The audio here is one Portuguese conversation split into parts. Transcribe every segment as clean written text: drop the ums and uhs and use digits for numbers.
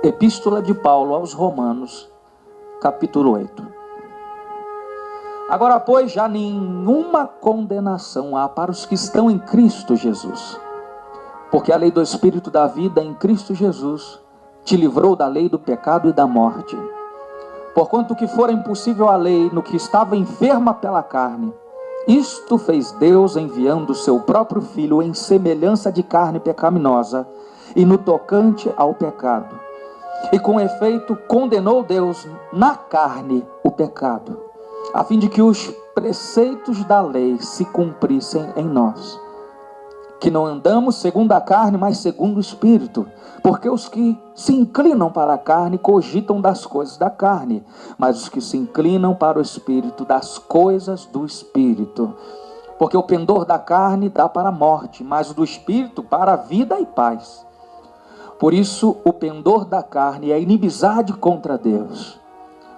Epístola de Paulo aos Romanos, capítulo 8. Agora, pois, já nenhuma condenação há para os que estão em Cristo Jesus. Porque a lei do Espírito da vida em Cristo Jesus te livrou da lei do pecado e da morte. Porquanto que fora impossível a lei no que estava enferma pela carne, isto fez Deus enviando o seu próprio Filho em semelhança de carne pecaminosa e no tocante ao pecado. E com efeito condenou Deus na carne o pecado, a fim de que os preceitos da lei se cumprissem em nós, que não andamos segundo a carne, mas segundo o Espírito, porque os que se inclinam para a carne cogitam das coisas da carne, mas os que se inclinam para o Espírito, das coisas do Espírito. Porque o pendor da carne dá para a morte, mas o do Espírito para a vida e paz. Por isso, o pendor da carne é inimizade contra Deus,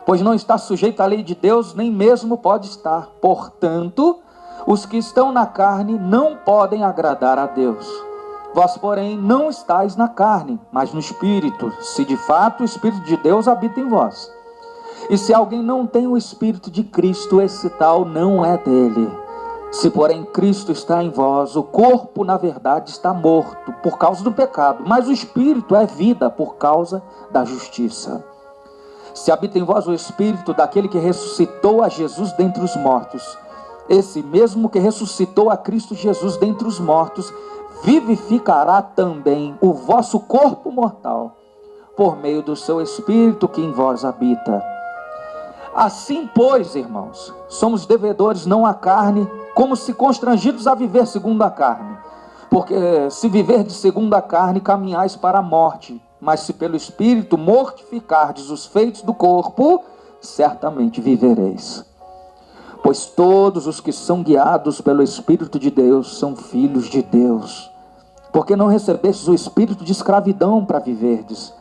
pois não está sujeito à lei de Deus, nem mesmo pode estar. Portanto, os que estão na carne não podem agradar a Deus. Vós, porém, não estáis na carne, mas no Espírito, se de fato o Espírito de Deus habita em vós. E se alguém não tem o Espírito de Cristo, esse tal não é dele. Se, porém, Cristo está em vós, o corpo, na verdade, está morto por causa do pecado, mas o Espírito é vida por causa da justiça. Se habita em vós o Espírito daquele que ressuscitou a Jesus dentre os mortos, esse mesmo que ressuscitou a Cristo Jesus dentre os mortos, vivificará também o vosso corpo mortal, por meio do seu Espírito que em vós habita. Assim, pois, irmãos, somos devedores não à carne, como se constrangidos a viver segundo a carne. Porque se viverdes segundo a carne, caminhais para a morte. Mas se pelo Espírito mortificardes os feitos do corpo, certamente vivereis. Pois todos os que são guiados pelo Espírito de Deus são filhos de Deus. Porque não recebestes o espírito de escravidão para viverdes,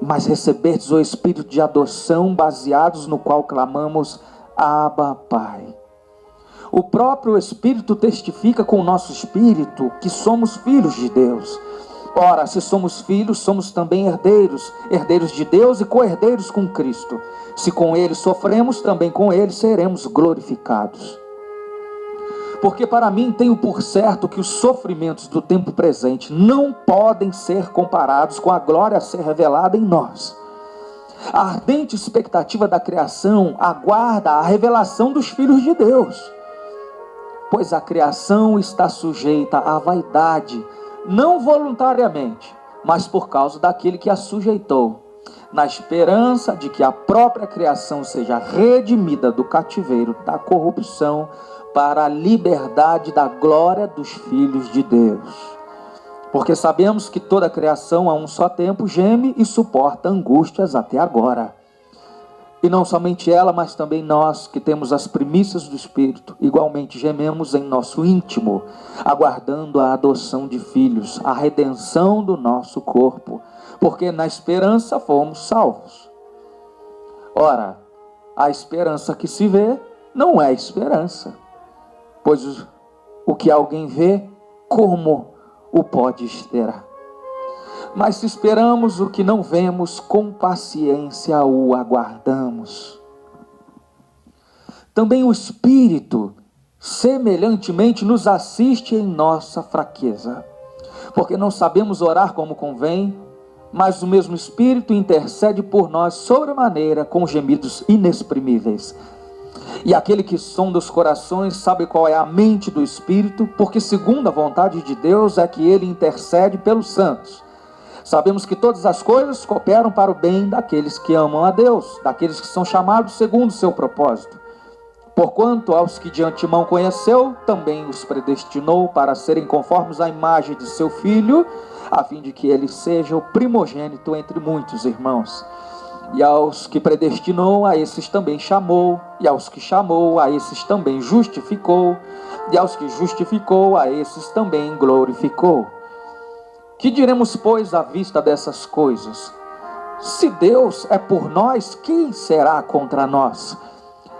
mas recebestes o espírito de adoção, baseados no qual clamamos, Abba, Pai. O próprio Espírito testifica com o nosso espírito que somos filhos de Deus. Ora, se somos filhos, somos também herdeiros, herdeiros de Deus e co-herdeiros com Cristo. Se com Ele sofremos, também com Ele seremos glorificados. Porque para mim tenho por certo que os sofrimentos do tempo presente não podem ser comparados com a glória a ser revelada em nós. A ardente expectativa da criação aguarda a revelação dos filhos de Deus. Pois a criação está sujeita à vaidade, não voluntariamente, mas por causa daquele que a sujeitou, na esperança de que a própria criação seja redimida do cativeiro da corrupção para a liberdade da glória dos filhos de Deus. Porque sabemos que toda a criação a um só tempo geme e suporta angústias até agora. E não somente ela, mas também nós, que temos as primícias do Espírito, igualmente gememos em nosso íntimo, aguardando a adoção de filhos, a redenção do nosso corpo, porque na esperança fomos salvos. Ora, a esperança que se vê não é esperança, pois o que alguém vê, como o pode esperar? Mas se esperamos o que não vemos, com paciência o aguardamos. Também o Espírito, semelhantemente, nos assiste em nossa fraqueza. Porque não sabemos orar como convém, mas o mesmo Espírito intercede por nós sobremaneira com gemidos inexprimíveis. E aquele que sonda os corações sabe qual é a mente do Espírito, porque segundo a vontade de Deus é que ele intercede pelos santos. Sabemos que todas as coisas cooperam para o bem daqueles que amam a Deus, daqueles que são chamados segundo o seu propósito. Porquanto aos que de antemão conheceu, também os predestinou para serem conformes à imagem de seu Filho, a fim de que ele seja o primogênito entre muitos irmãos. E aos que predestinou, a esses também chamou, e aos que chamou, a esses também justificou, e aos que justificou, a esses também glorificou. Que diremos, pois, à vista dessas coisas? Se Deus é por nós, quem será contra nós?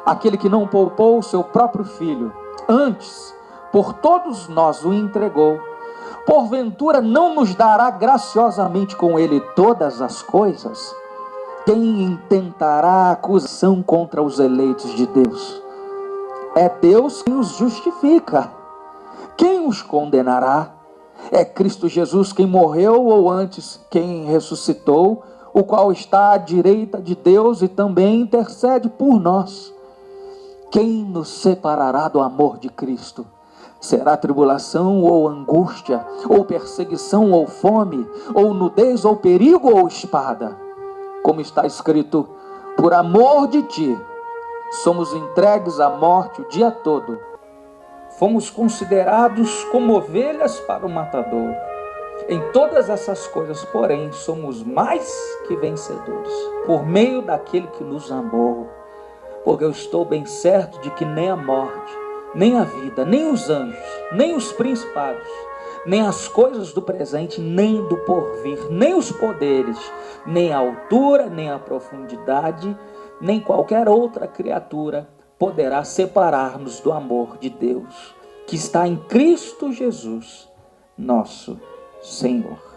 Aquele que não poupou o seu próprio Filho, antes, por todos nós o entregou, porventura não nos dará graciosamente com ele todas as coisas? Quem intentará acusação contra os eleitos de Deus? É Deus quem os justifica. Quem os condenará? É Cristo Jesus quem morreu, ou antes quem ressuscitou, o qual está à direita de Deus e também intercede por nós. Quem nos separará do amor de Cristo? Será tribulação ou angústia, ou perseguição ou fome, ou nudez ou perigo ou espada? Como está escrito: por amor de ti, somos entregues à morte o dia todo. Fomos considerados como ovelhas para o matador. Em todas essas coisas, porém, somos mais que vencedores, por meio daquele que nos amou. Porque eu estou bem certo de que nem a morte, nem a vida, nem os anjos, nem os principados, nem as coisas do presente, nem do porvir, nem os poderes, nem a altura, nem a profundidade, nem qualquer outra criatura poderá separar-nos do amor de Deus, que está em Cristo Jesus, nosso Senhor.